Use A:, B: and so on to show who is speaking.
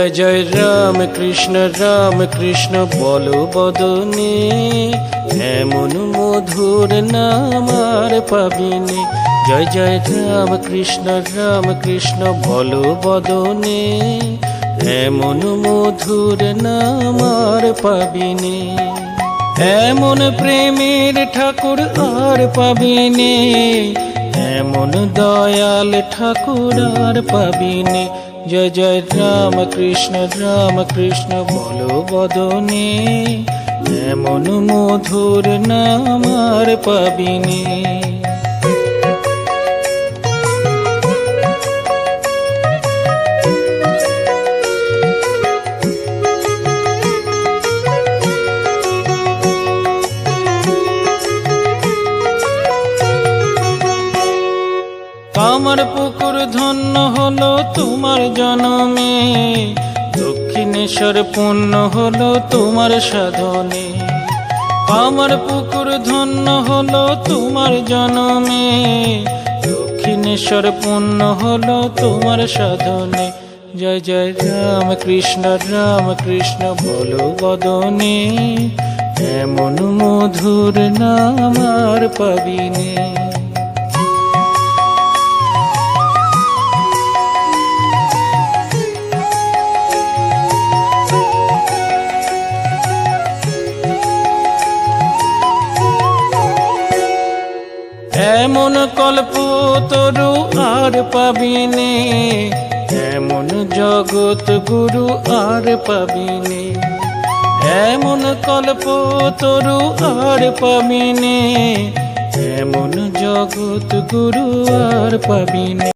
A: জয় জয় রাম কৃষ্ণ বলো বদনে, এমন মধুর নাম আর পাবিনে। জয় জয় রাম কৃষ্ণ বলো বদনে, এমন মধুর নাম আর পাবিনে। এমন প্রেমের ঠাকুর আর পাবিনে, এমন দয়াল ঠাকুর আর পাবিনে। জয় জয় রাম কৃষ্ণ বলো বদনে, এমন মধুর নাম আর পাবিনে। কামার পুকুর ধন্য হলো তোমার জনমে, দক্ষিণেশ্বর পূর্ণ হলো তোমার সাধনে। কামার পুকুর ধন্য হলো তোমার জনমে, দক্ষিণেশ্বর পূর্ণ হলো তোমার সাধনে। জয় জয় রাম কৃষ্ণ বলো বদনে, এমন মধুর নাম আর পাবিনে। এমন কল্পতরু আর পাবিনে, এমন জগৎ গুরু আর পাবিনে। এমন কল্পতরু আর পাবিনে, এমন জগৎ গুরু আর পাবিনে।